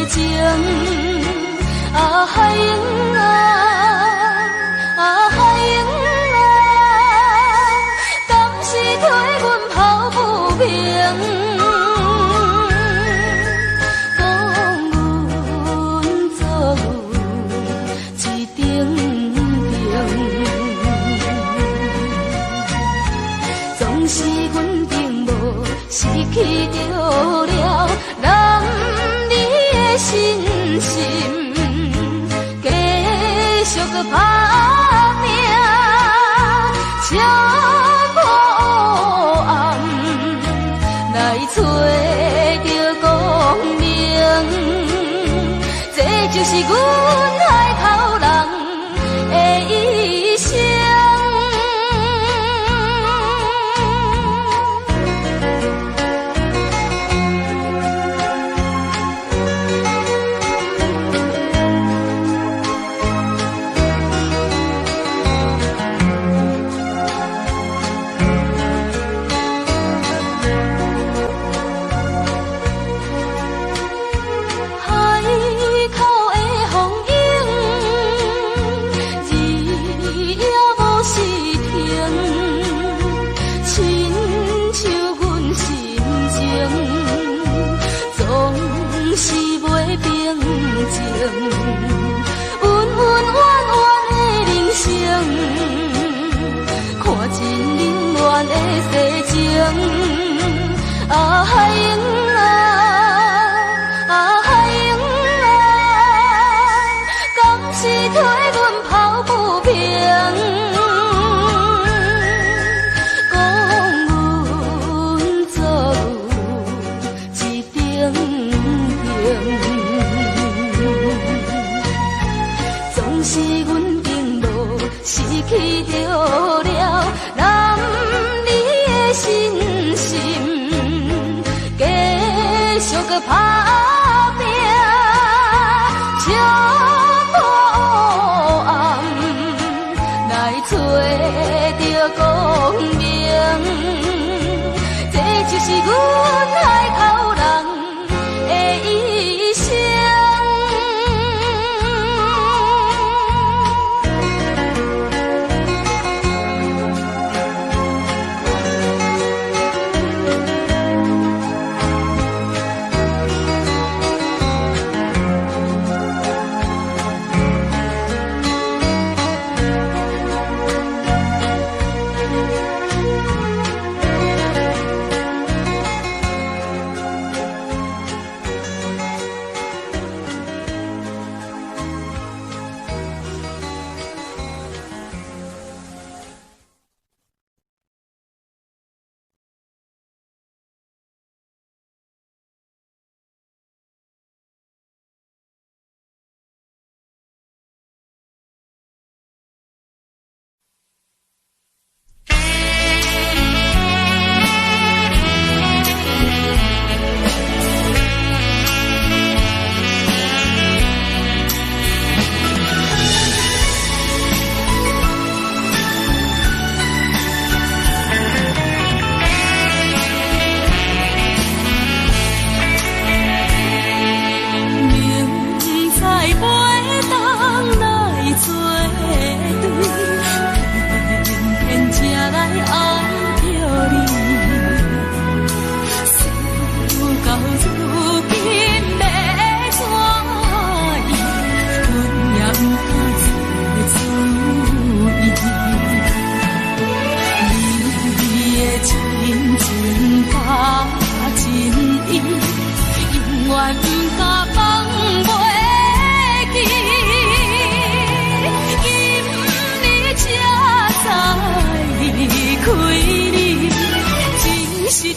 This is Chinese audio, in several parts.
情。啊海英啊，啊海英啊，敢是替阮抱不平？讲阮做一顶瓶，总是阮并无失去着了男儿的心心。继续打拼，车破暗来找着光明，这就是阮海头人的一生。啊海英啊，啊海英啊，敢是替阮抱不平？讲阮做一顶瓶，总是阮并无失去着了男儿的心心。继续打拼，车破暗来找着光明，这就是阮海头人的一生。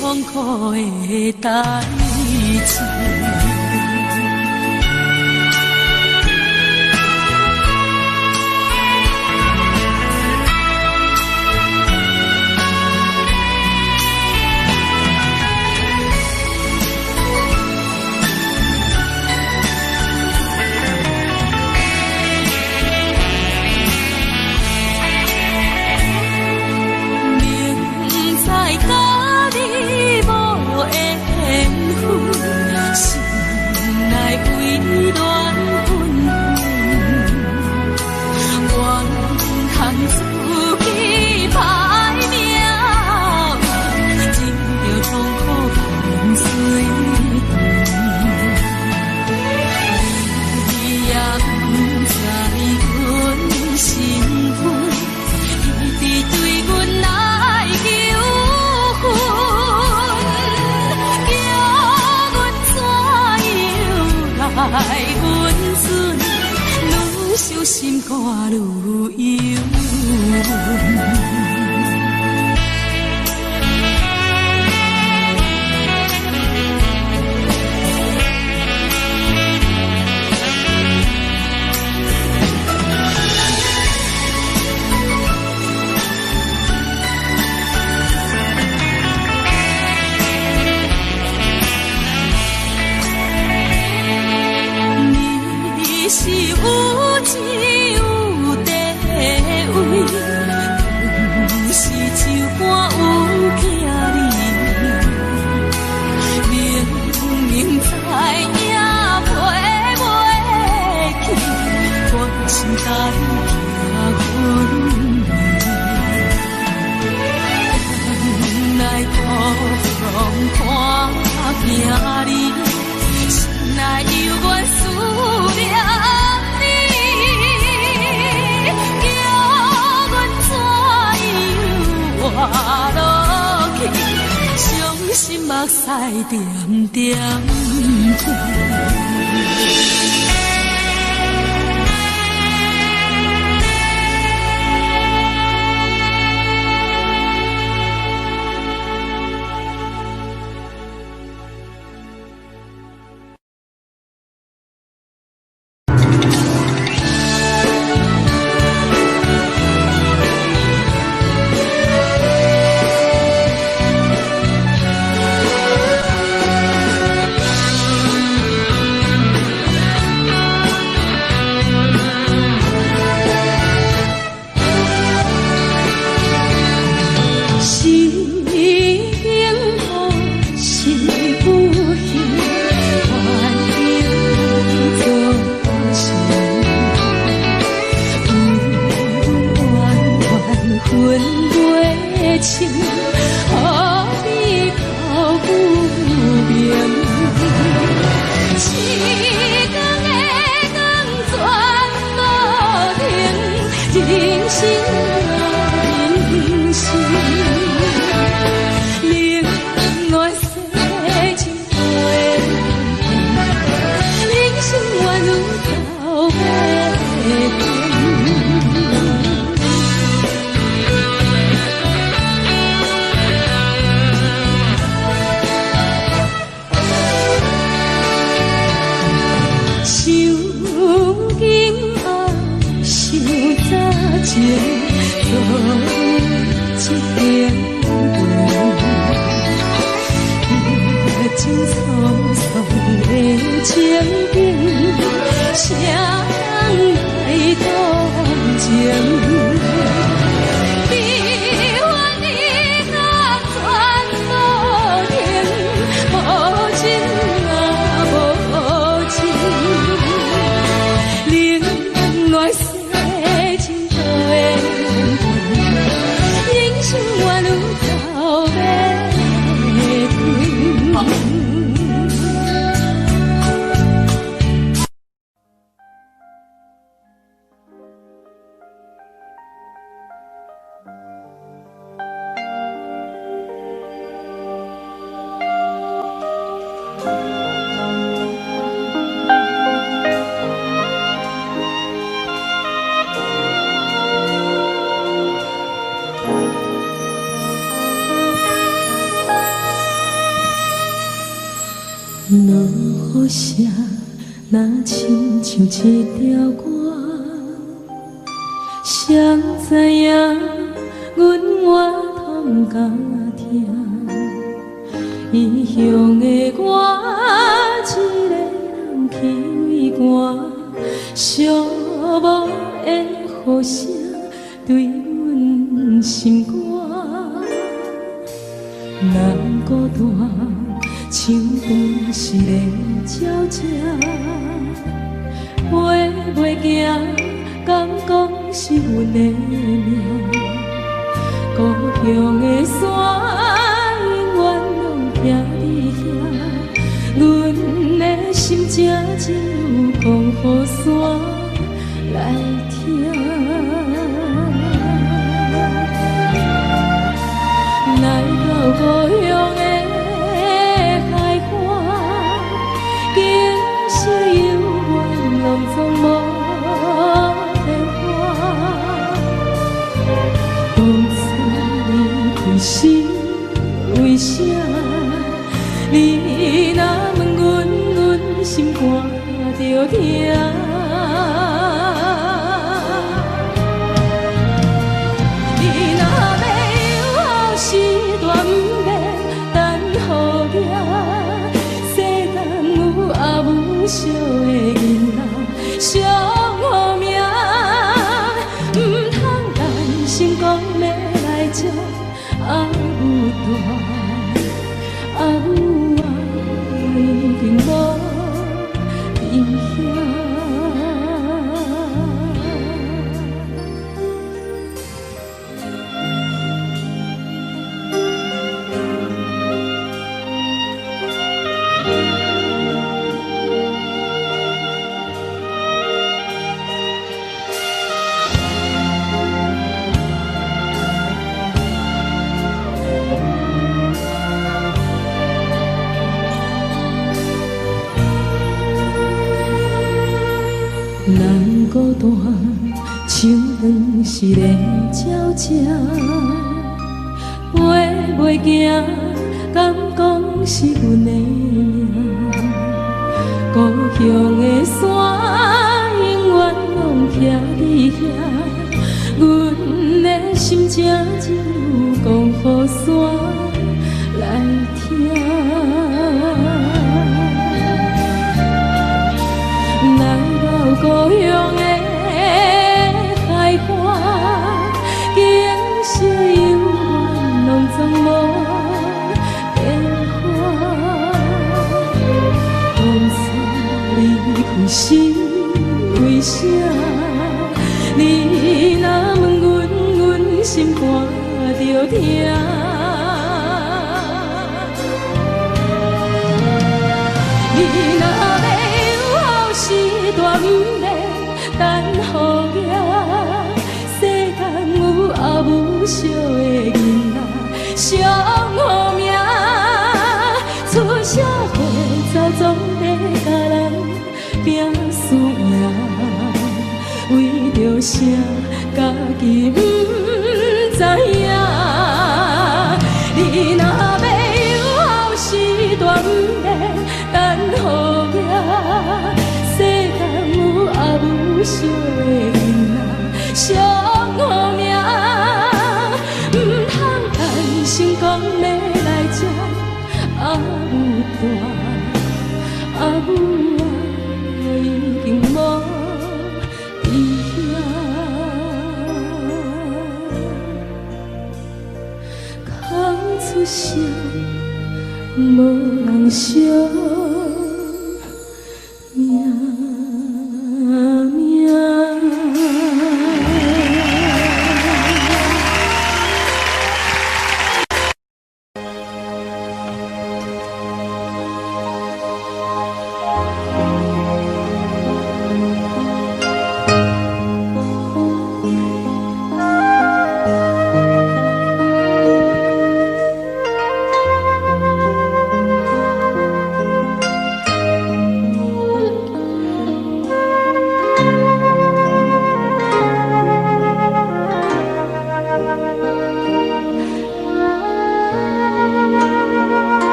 痛苦的代志。甲你无缘分。温存，愈伤心肝愈忧闷。是有钱有地位，不是酒馆有徛你，明明知影陪袂去，我心代行阮来苦痛看行你，心内犹原思念。活落去，伤心目屎点点流。落雨声，若亲像一条歌，谁知影阮我通甲听？异乡的我，一个人去为寒，寂寞的雨声对阮心肝，难孤单。像长时的鸟只，飞袂行，敢讲是阮的命。故乡的山，永远拢徛伫遐，阮的心才只有讲予山来听。来到故乡的。 竟是有心肝着疼。你若要有后时大毋免等予行，世间有阿母惜的囡仔上好命，毋通担心讲要来接阿母大，阿母啊已经无伫遐。人孤单，像卵是咧鸟食，飞袂行，敢讲是阮的命。故乡的山，永远拢徛伫遐，阮的心情只有讲予山来听。故乡的海岸，景色永远拢总无变化。当初离开是为啥？你若问阮，阮心肝着疼。你若要有后时大毋免等予行，世间有阿母惜的囡仔上好命。出社会走总得甲人拼输赢，为着啥家己毋知影？你若要有后时大毋免等予行，世间有阿母惜的囡仔上好命，毋通担心讲要来接阿母大，阿母啊已经无伫遐。空出声，无人惜命。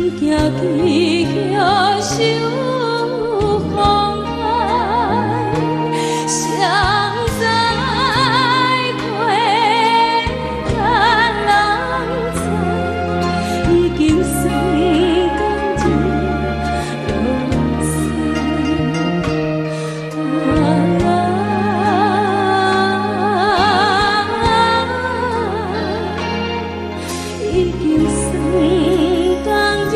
去享受风海，谁知亏咱人知，已经算甘情落西，已经算甘情。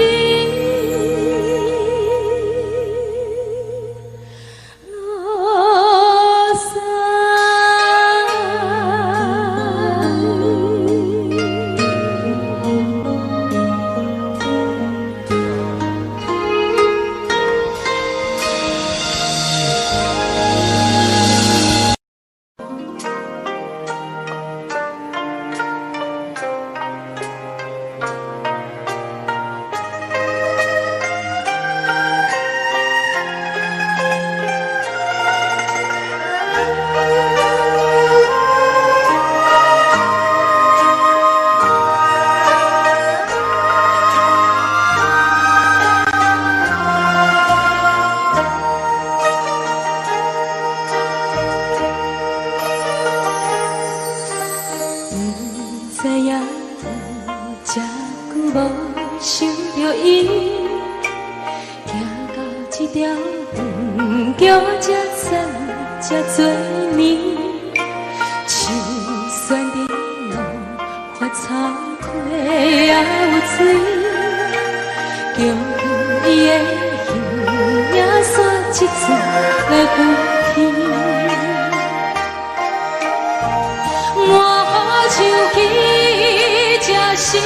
知影这久无想着伊，行到这条远桥才知这多年，像选伫路发草溪也有水，叫伊的形影线一阵来浮起。像起，才是去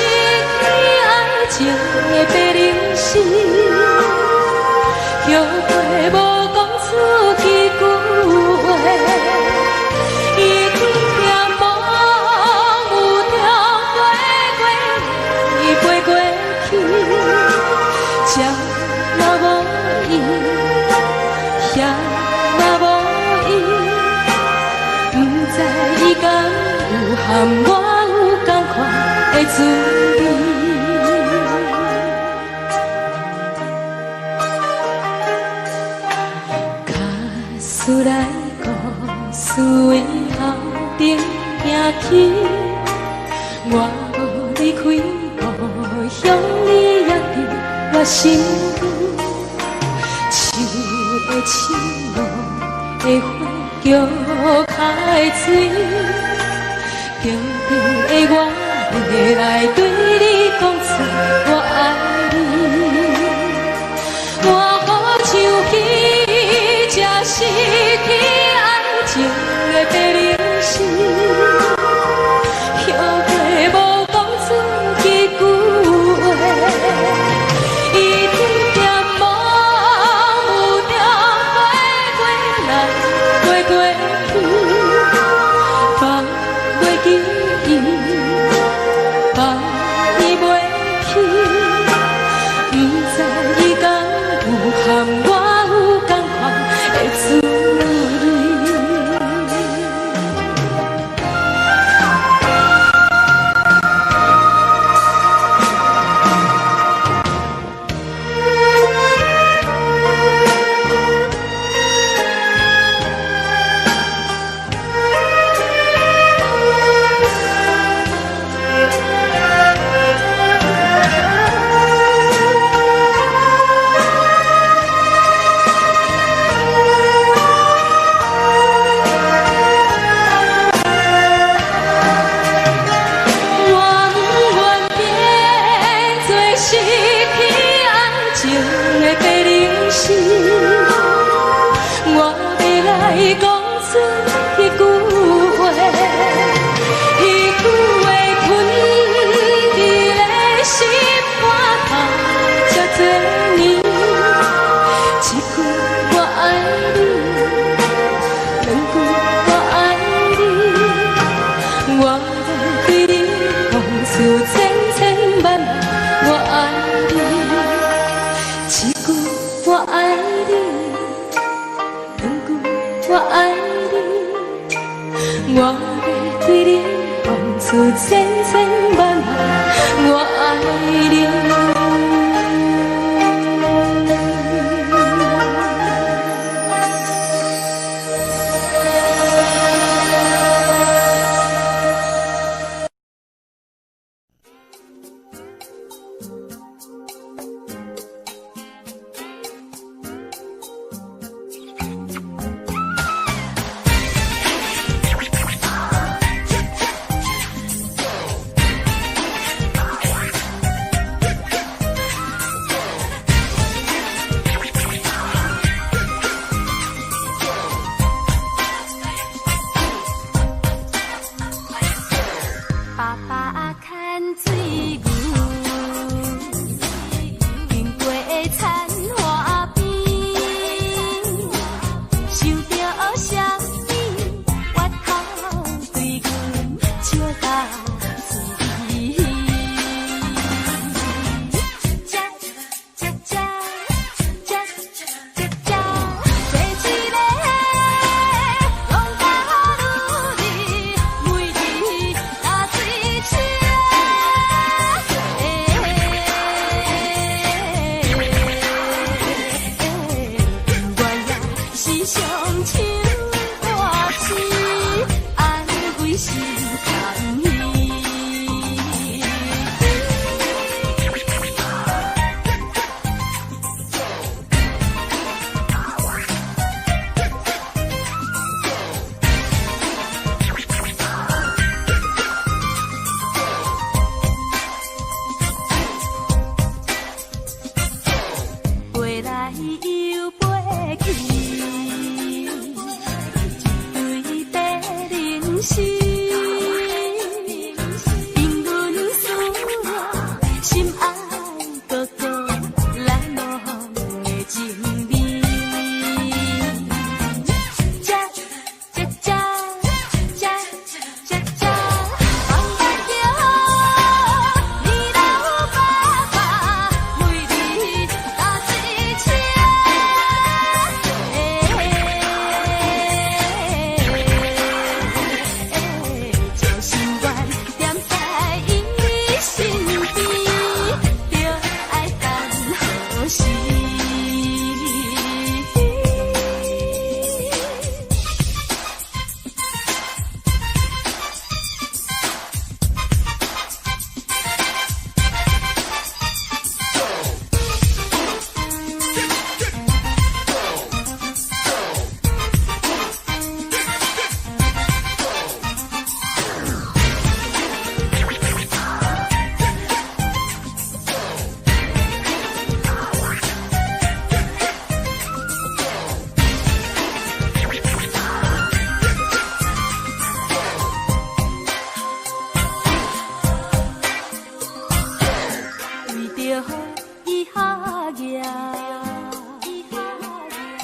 爱情的白灵丝，后悔无讲出去句话，伊天点梦有中飞过去，这若无伊，遐若无伊，不知伊敢有含我有同款的滋味。假使来故事为后顶行去，我无离开故乡，你也伫我心间。树的青路的花桥开水。坚定的我会来对你讲出我爱你，我好像彼才失去爱情的白灵丝，后悔无讲出去句话，伊天点梦有中飞过来飞过去。放伊袂去，不知伊敢有含我有同款的滋味。我要来讲出迄句话，迄句话吞伫咧心肝头这多年，一句我爱你，两句我爱你，我要对你讲出千千万万我爱你，一句我爱你。我爱你，我要对你讲出千千万万我爱你。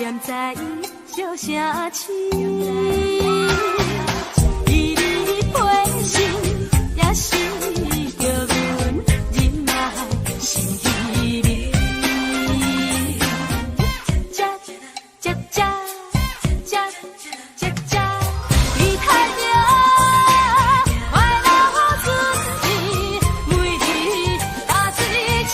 念在伊笑声醒，伊离陪心也是叫阮忍耐心稀微。吃吃吃吃吃吃，伊太着快乐春天，每日打水车。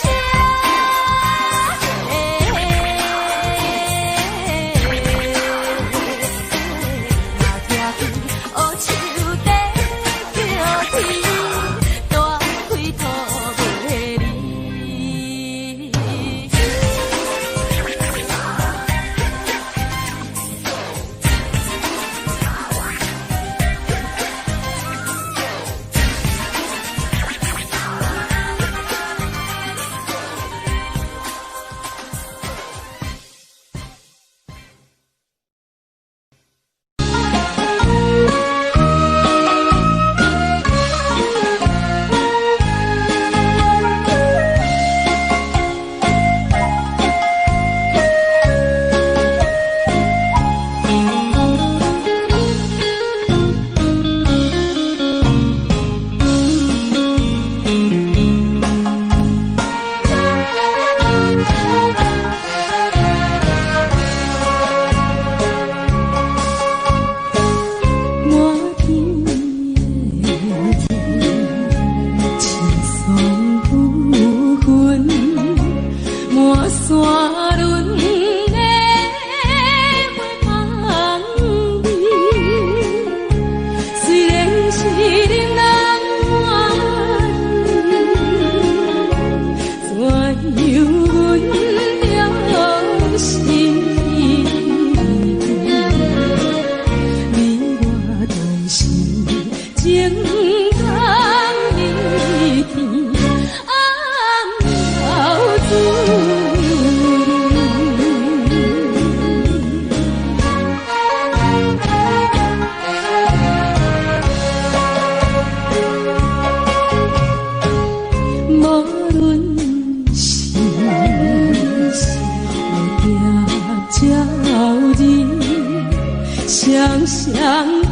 双双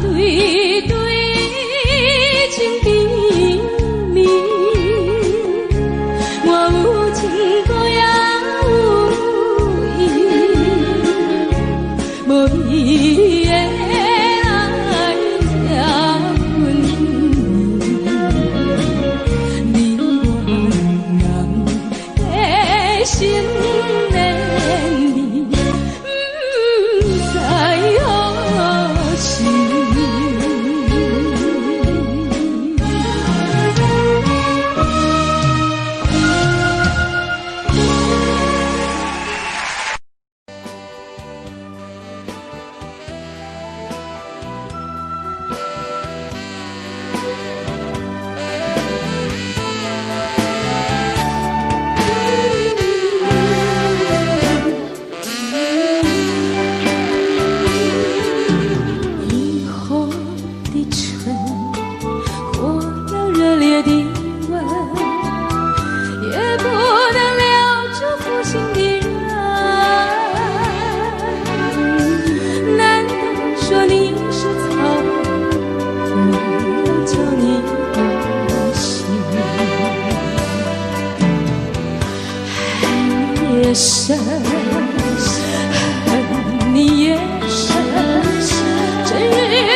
对对情比美，我有情歌也有意，无伊的来这份你我两人的心连理，不知何时。也深，恨你也深，整日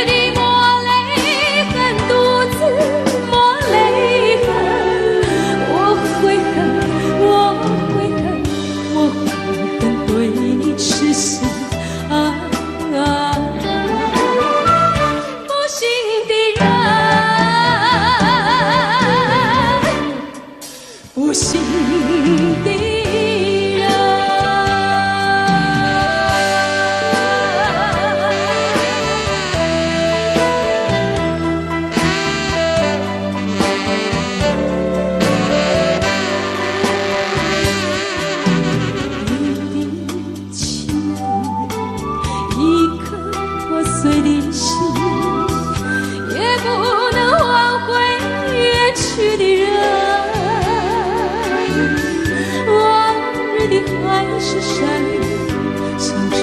的抹泪痕，独自抹泪痕。我悔恨，我悔恨，我悔恨对你痴心啊！不幸的人，不幸的。碎的心，也不能挽回远去的人。往日的海誓山盟，像成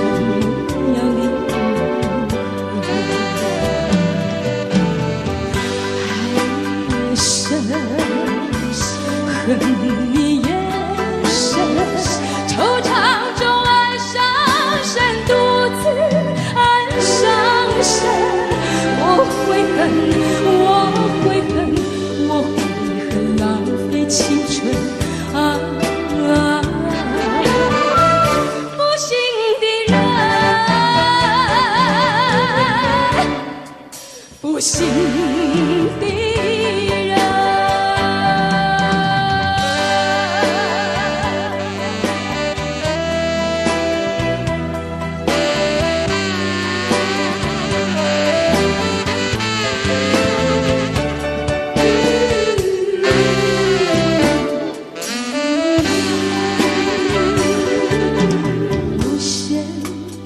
不幸的人。无限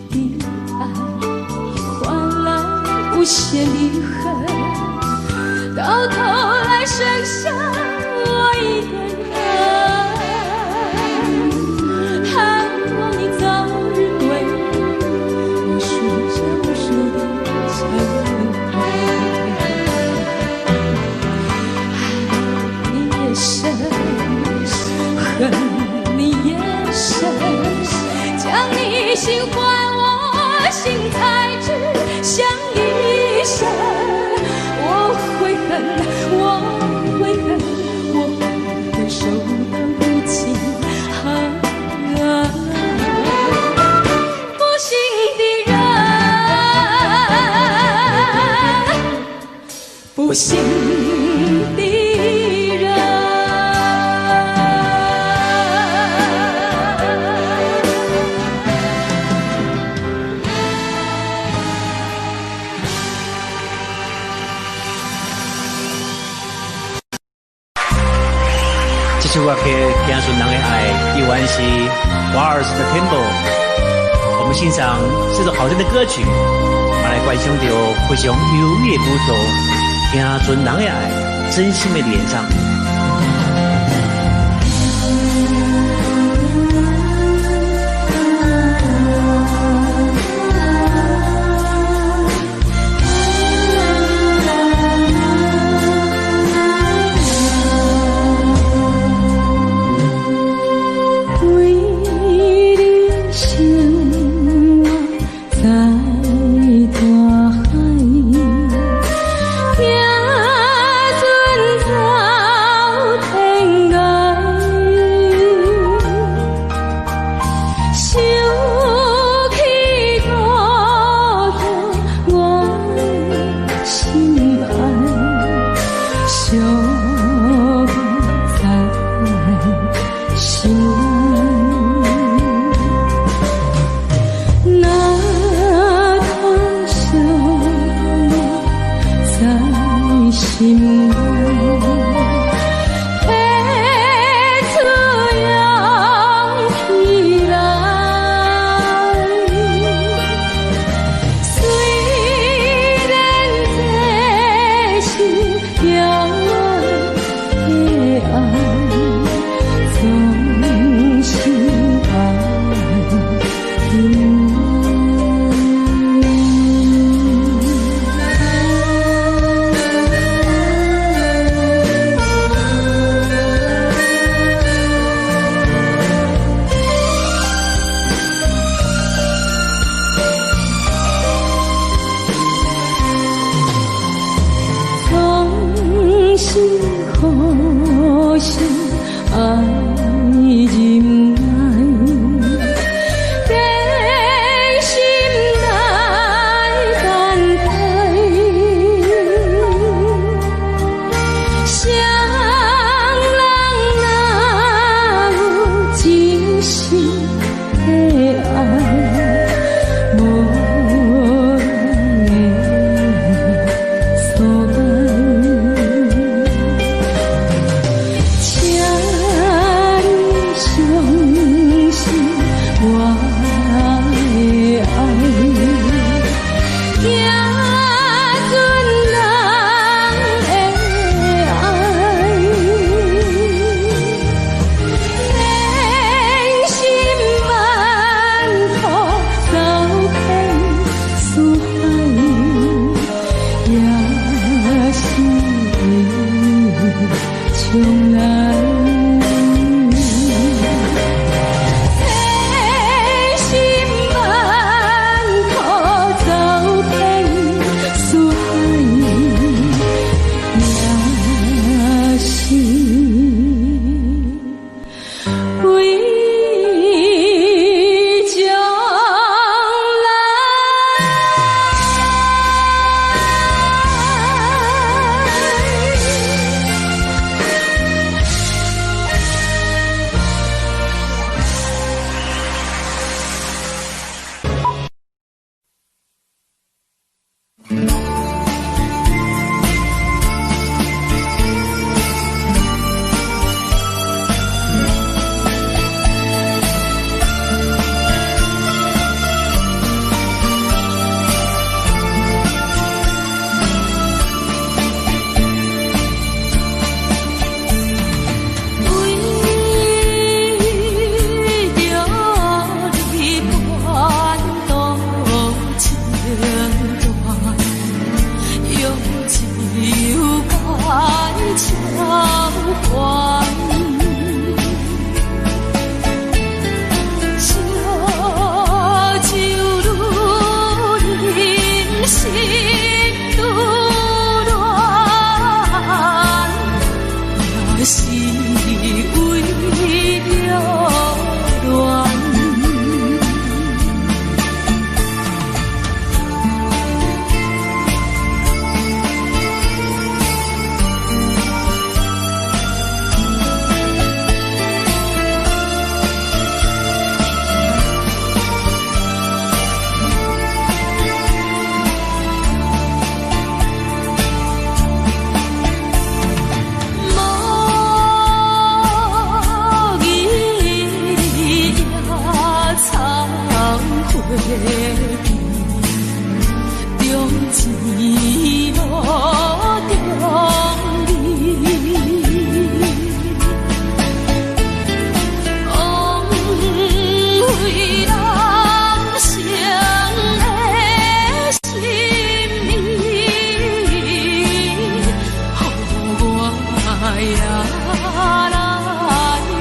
的爱换来无限的恨，到头来剩下我一个人。盼望你早日归来，我数着无数的成本。爱你也深，恨你也深，将你心换我心，才知想一生。我悔恨，我悔恨，我悔恨守得无情。不幸的人，不幸的人。这首歌给听顺人的爱，依然是华尔兹的 Tempo。我们欣赏这首好听的歌曲，我来观赏到非常优美的舞蹈，听顺人的爱，真心的演唱。在大海，中前路中意。为人生的心意，予我也来记。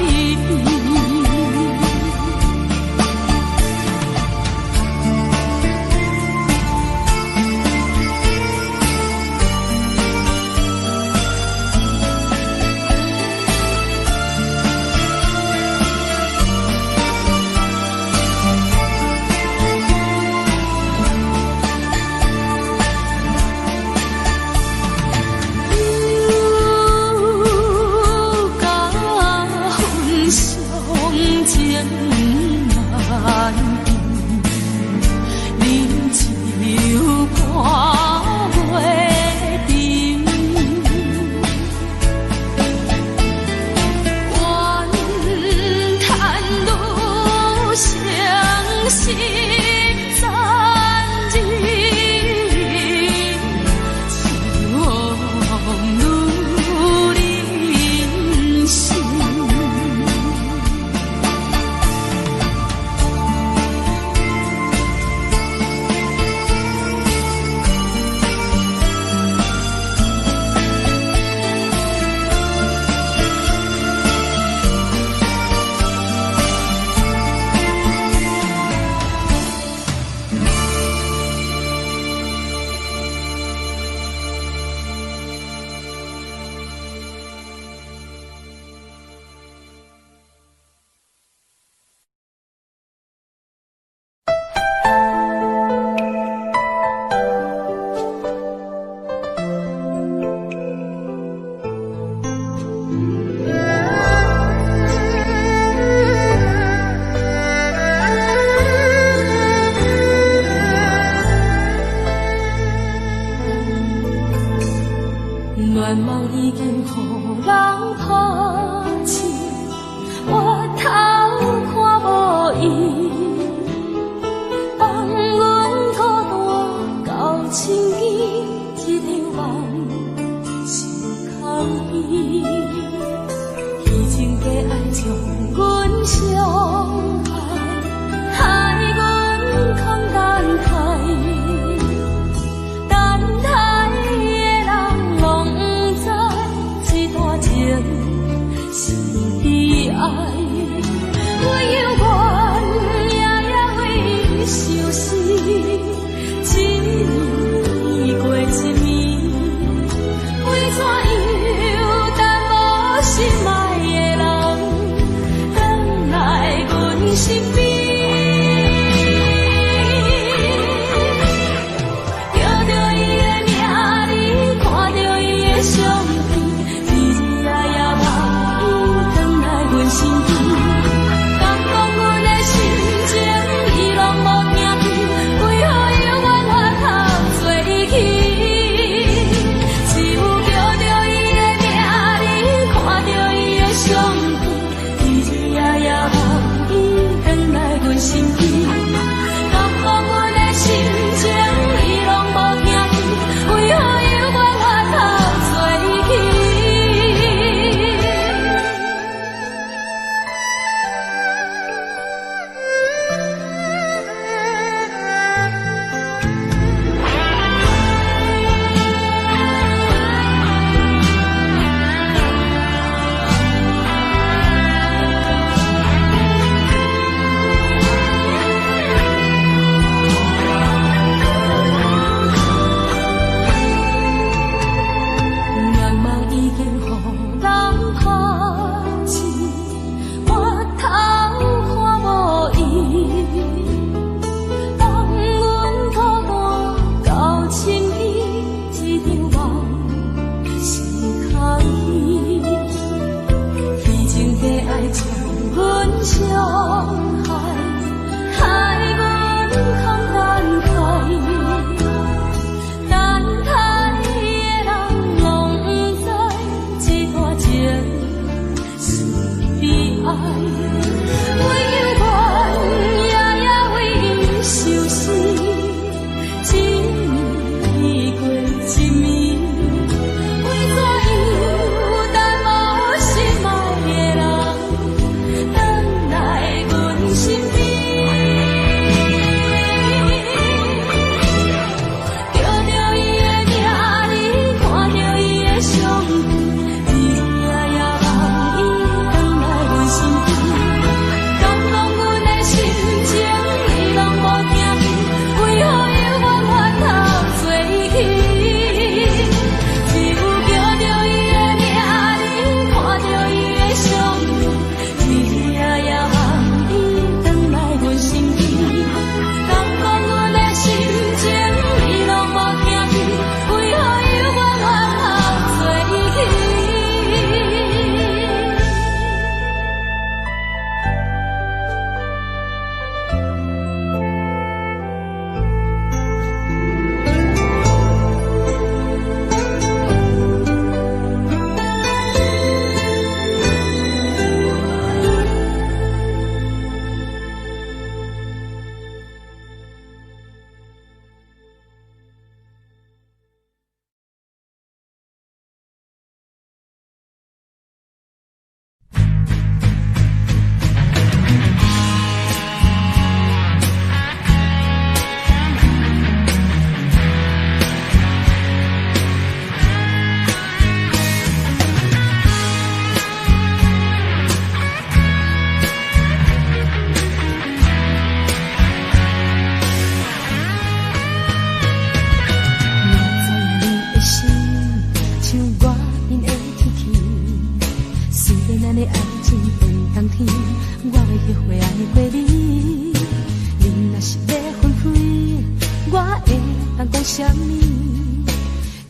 什么？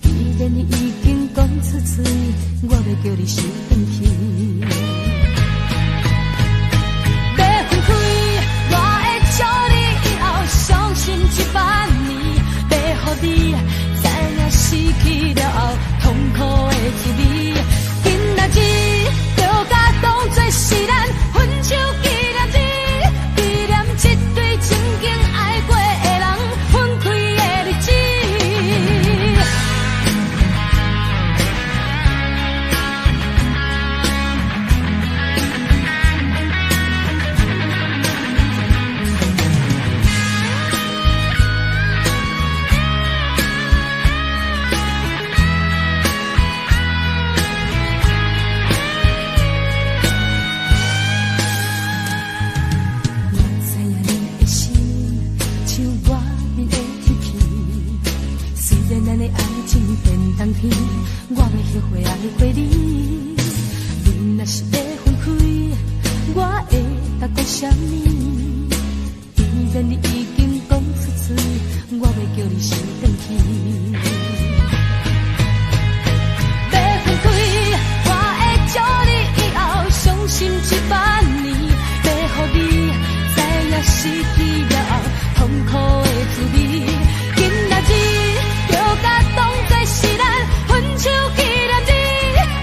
既然你已经讲出嘴，我要叫你收回去。要分开，我会祝你以后伤心100年。要予你知影失去了后痛苦的滋味。今仔日就甲当作是咱分手纪念日，纪念这对曾经爱过的人分开的日子。我要学会爱过你，你若是要分开，我会甲讲什么？既然你已经讲出嘴，我要叫你收回去。要分开，我会祝你以后伤心100年。要予你知影失去了后痛苦的滋味。今仔日就甲当作是咱分手纪念日，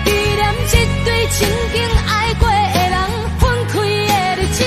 纪念这对曾经爱过的人分开的日子。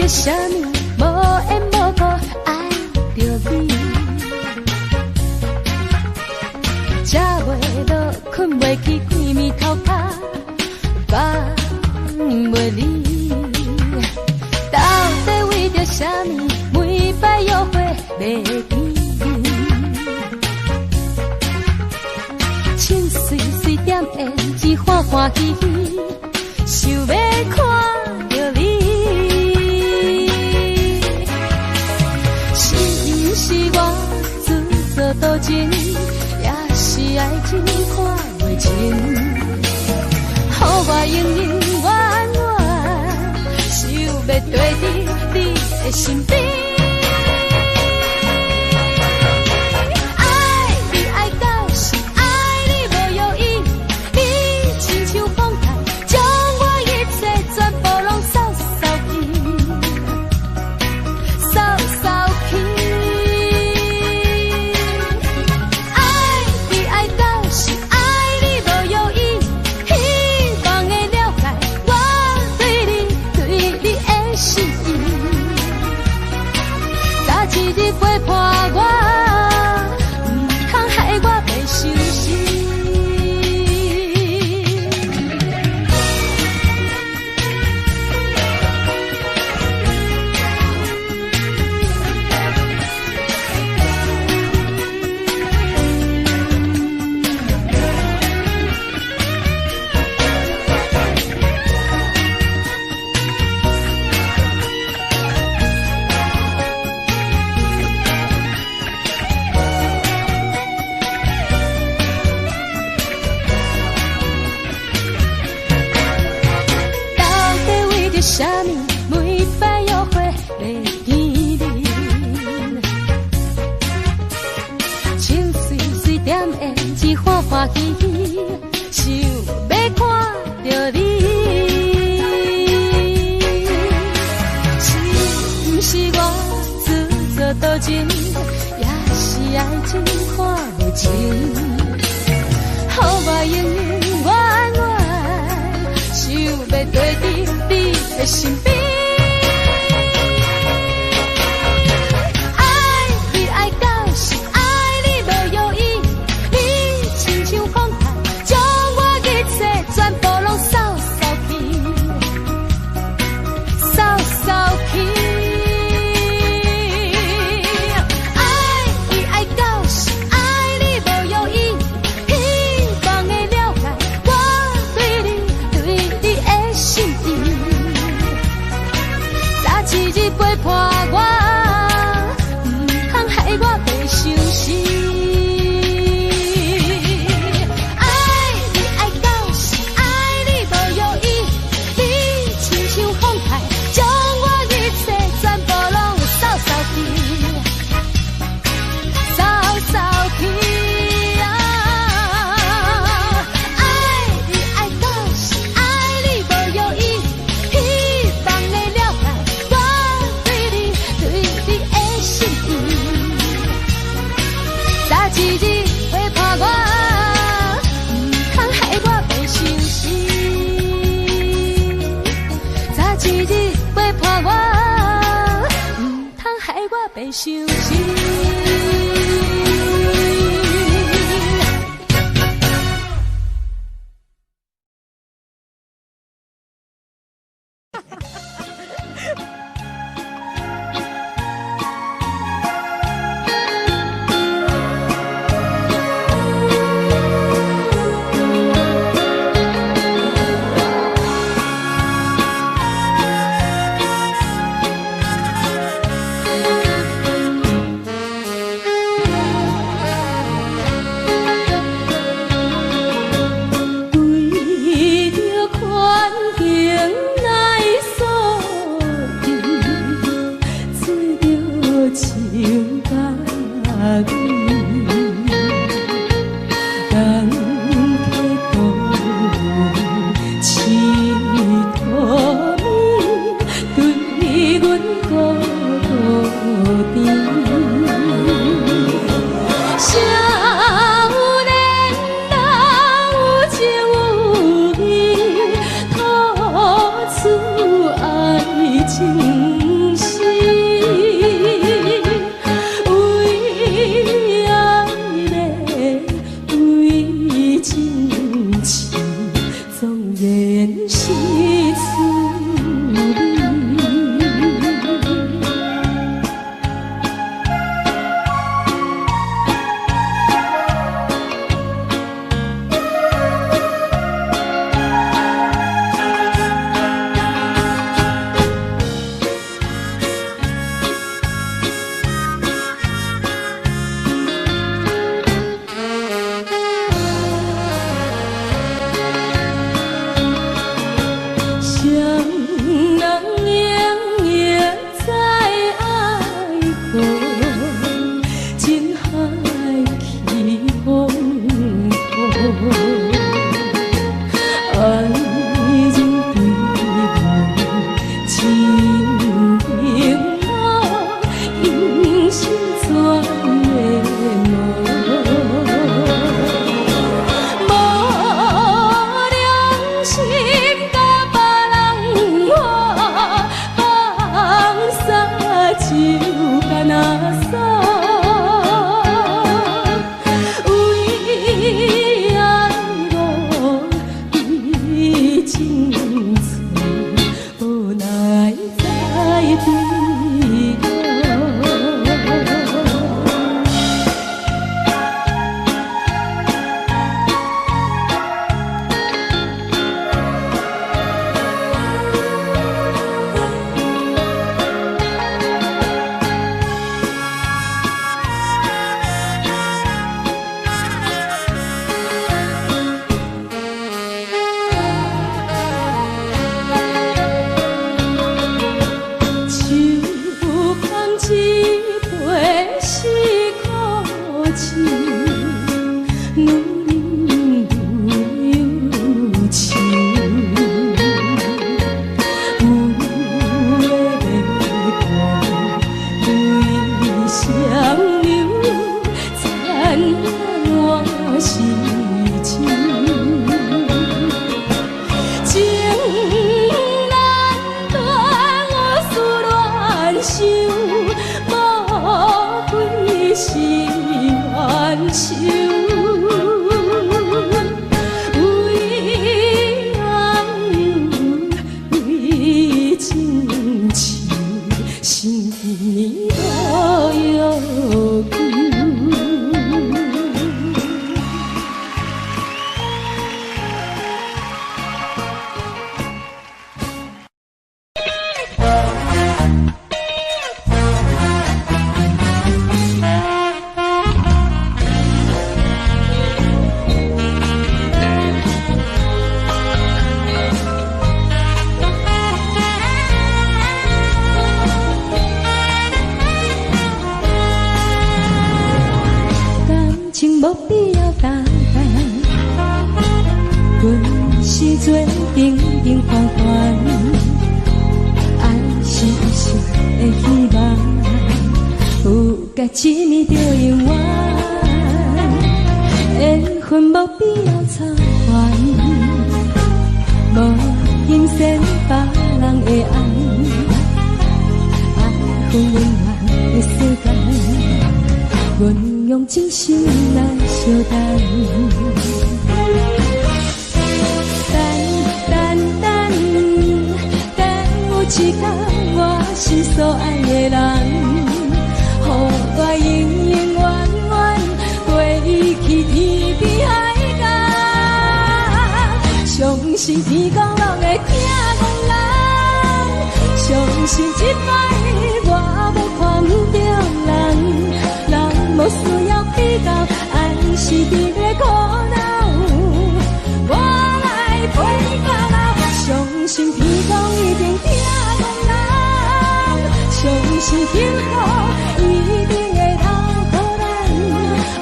什么无缘无故爱着你，食袂落，困袂去，规暝头壳放袂离。到底为着什么，每摆约会袂见你？穿水水点胭脂，欢欢喜喜，想要看着你。是我自作多情，也是爱情看袂清。予我永永远远，想要跟伫你的身边。爱你爱到是爱你无犹豫，你亲像风台，将我一切全部拢扫扫去，扫扫去。啥物每摆约会袂见面？情水水点烟，一欢欢喜喜，想要看着你。是毋是我自作多情，也是爱情看无清？好我永远远远，想要跟伫你的身边。爱你爱到是爱你无犹豫，你亲像风台，将我一切全部拢扫扫去，扫扫去。爱你爱到是爱你无犹豫，希望会了解我对你的心意。早一日陪伴我，唔通害我袂伤心。爱你爱到是爱你无犹豫，你亲像风台，将我一切全部拢扫扫去，扫扫去。爱你爱到是爱你无犹豫，希望会了解我对你的心意。早一日陪伴我，唔通害我袂伤心。早一日陪伴我，唔通害我袂伤心。的希望，有甲一面就永远，缘分无必要操烦，无应承别人的爱，爱恨温暖的世界，阮用真心来相待。一天，我心所爱的人，予我永永远远过去天边海角。相信天公拢会听讲人，相信这摆我无看不着人，人无需要比较，爱是伫咧苦恼，我来陪你到老。相信天公一定听。相信幸福一定会留予咱，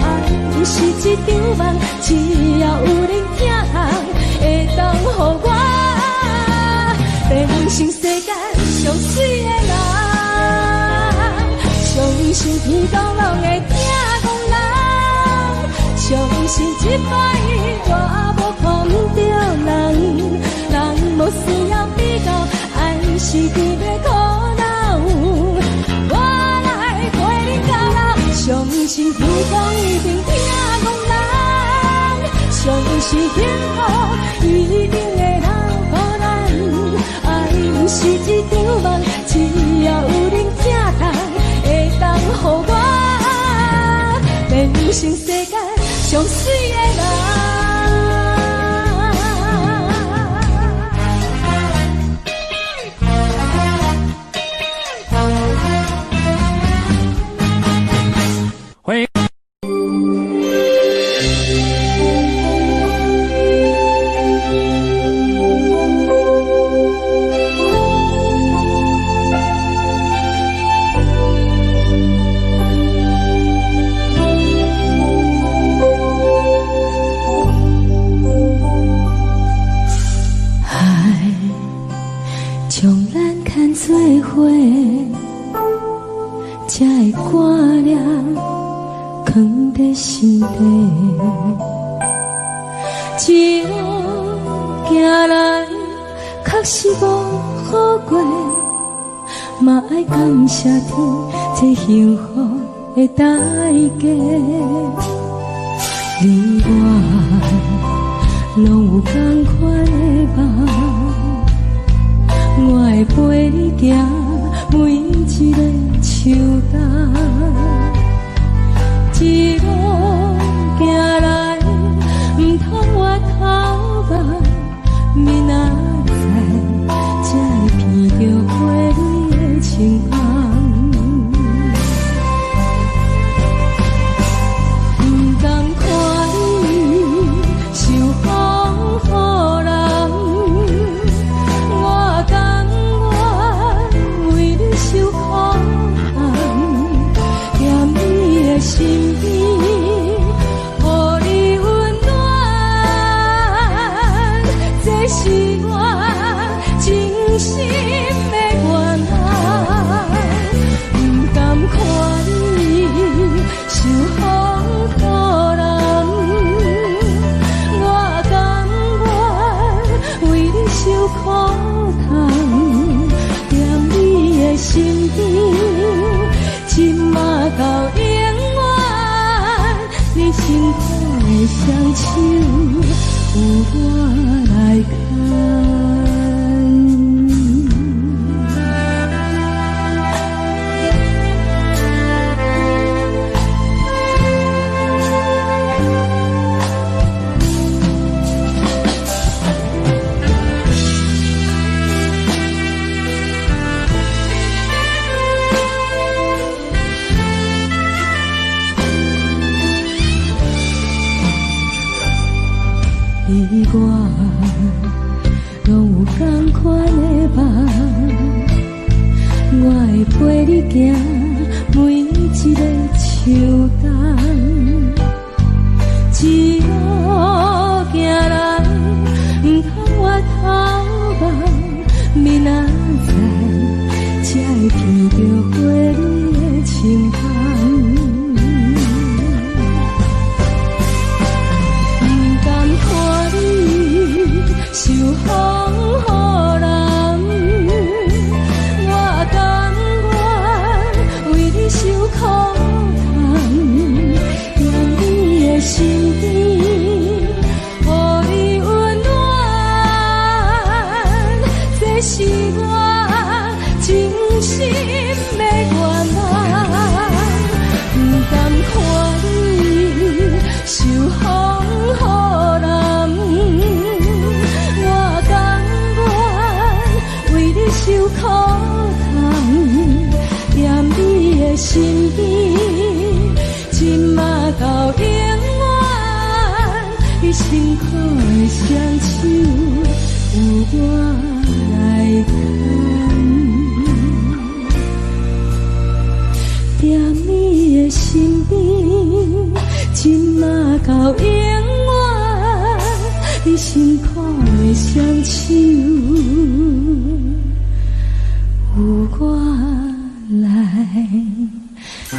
爱不是一场梦，只要有人听会当予我变成世间上水的人。相信天公拢会听讲人，相信这摆我无看不着人，人无需要比较，爱是伫咧苦恼。相信天公一定听讲人，相信幸福一定会留予咱，爱不是一场梦，只要有人听会当予我变成世间上水的人。欢迎。海将咱牵做伙，才会挂念。藏在心底，一路行来，确实无好过，嘛爱感谢天，这幸福的代价。你我拢有同款的梦，我会陪你行每一个秋冬。一路行来，唔通我头目，明仔载才会闻到花蕊的清香。唔甘看你受风雨人，我甘愿为你受苦难，念你的心。是我真心的愿望，不甘看你受风雨人，我甘愿为你受苦痛，踮你的身边，今嘛到永远，你幸福的双手有我来牵。你我拢有同款的梦，我会陪你行每一个秋冬，一路行来，唔通我头目，明仔载才会闻到苦痛，踮你的心边，今嘛到永远，你辛苦的双手有我来牵。踮你的身边，今嘛到永远，你辛苦的双手有我来牵。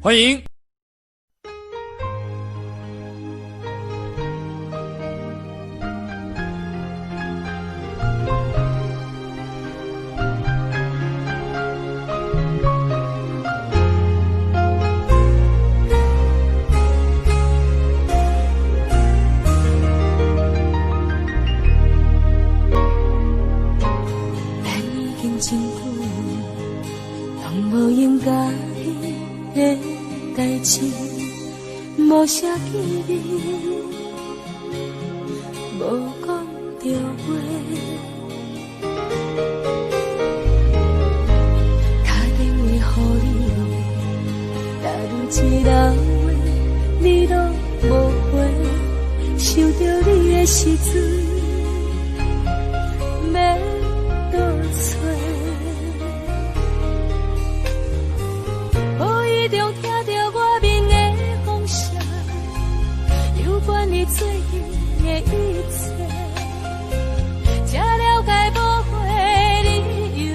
欢迎。真久，拢无应甲你的代志，无写记你，无讲着话。打电话予你，但有一人话你拢无回，想着你的时阵，要倒找。中听到我面的风声，有关你最近的一切，才了解无悔理由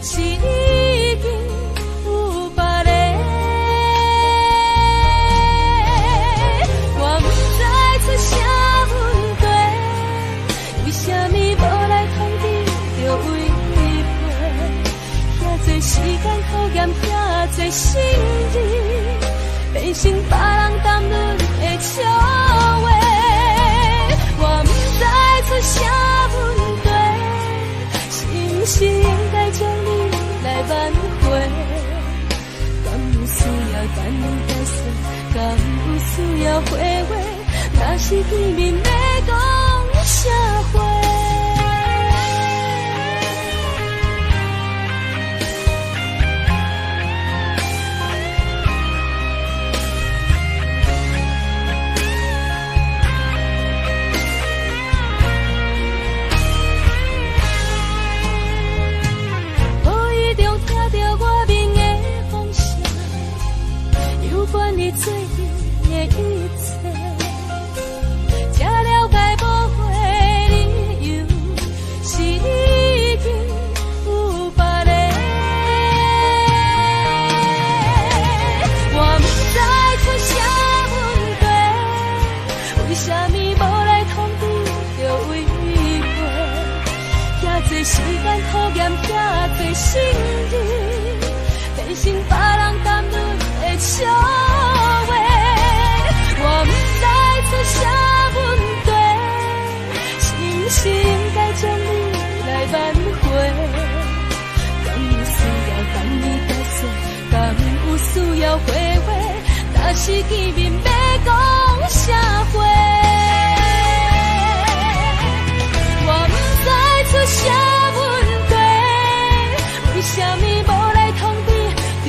是已经有别人。我不知出啥问题，为什么无来通知就违背？遐多时间考验，遐多心意，变成别人谈论的笑话。我不知出啥问题，是不是应该将你来挽回？敢有需要等你解释？敢有需要回味？若是见面要讲啥话？你最近的一切，才了解无悔理由是已经有别人。我不知出啥问题，为什么无来通知就违背？遐多时间考验，遐多心意，变成别人谈论的笑话。我不知出啥问题，是不是应该将你来挽回？敢有需要等你解释？敢有需要回味？若是见面要讲啥话？我不知出啥问题，为什么无来通知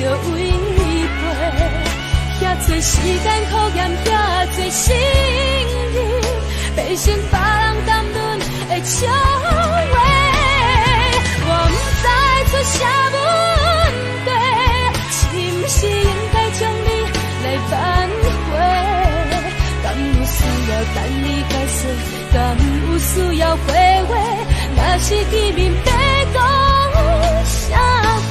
就违背？遐多时间考验，遐多心意，变成别人谈论的笑话。我不知出啥问题，是不是应该将你来挽回？敢有需要等你解释？敢有需要回味？若是见面要讲啥话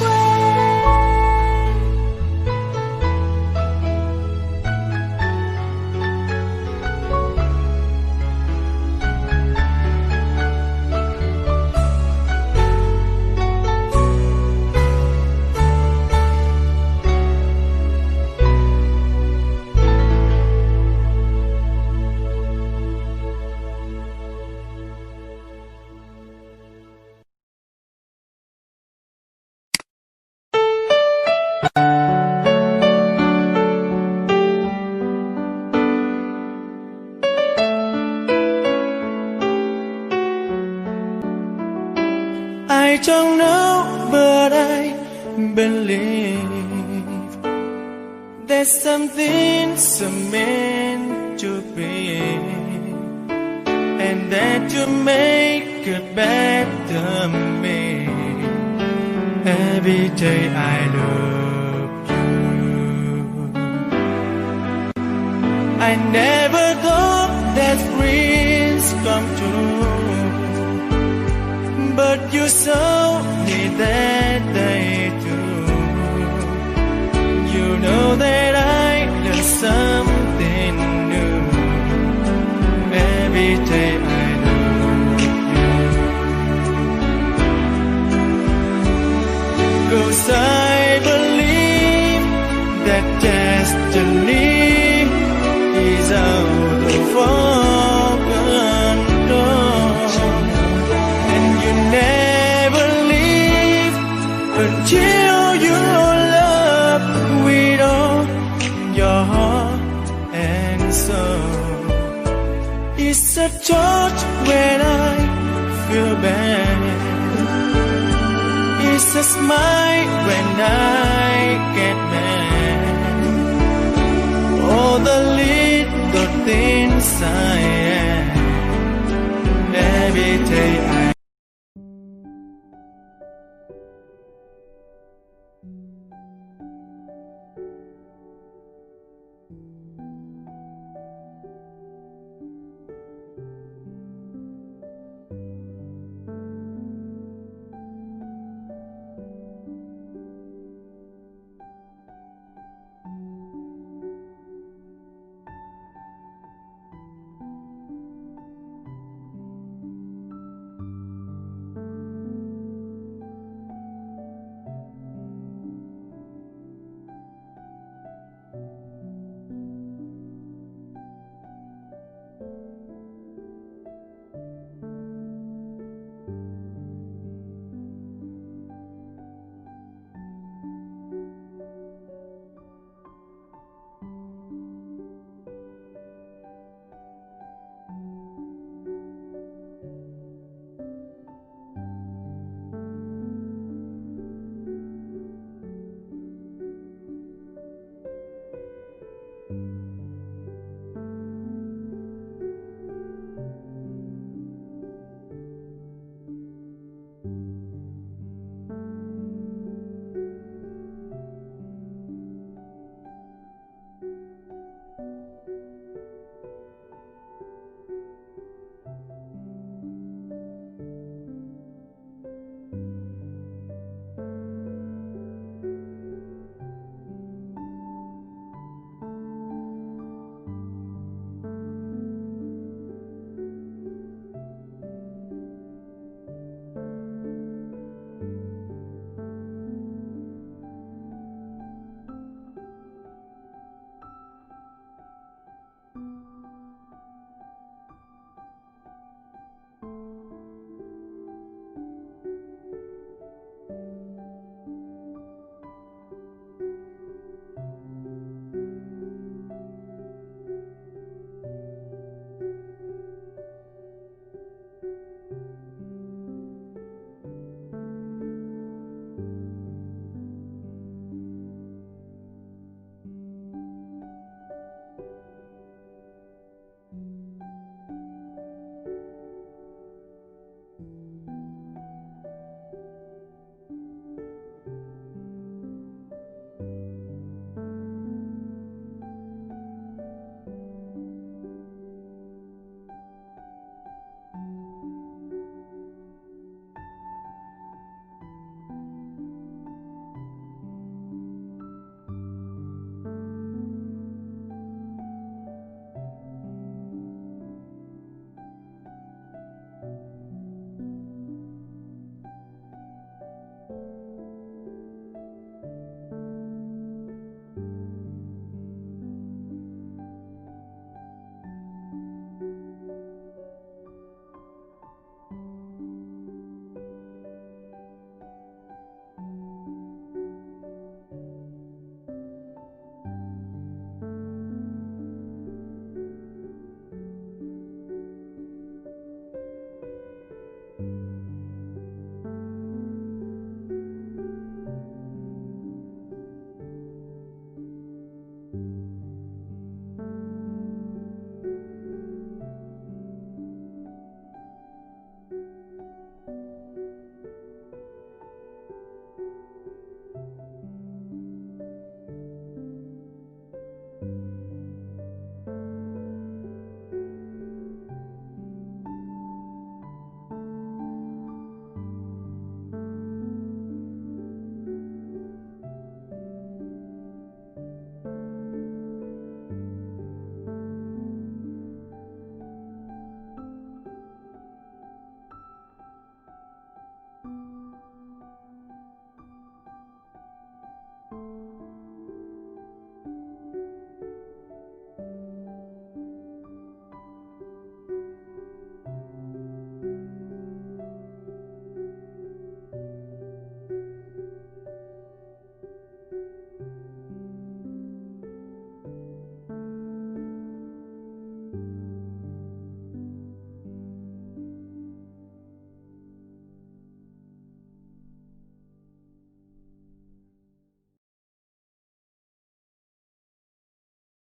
？I don't know, but I believe there's something so meant to be, and that you make a better me. Every day I love you. I never thought that dreams come true, but you saw me that day too. You know that 'Cause I believe that destiny is out of our control, and you never leave until your love with all your heart and soul. It's a touch when I feel bad. It's a smile when I get mad. All the little things I am every day I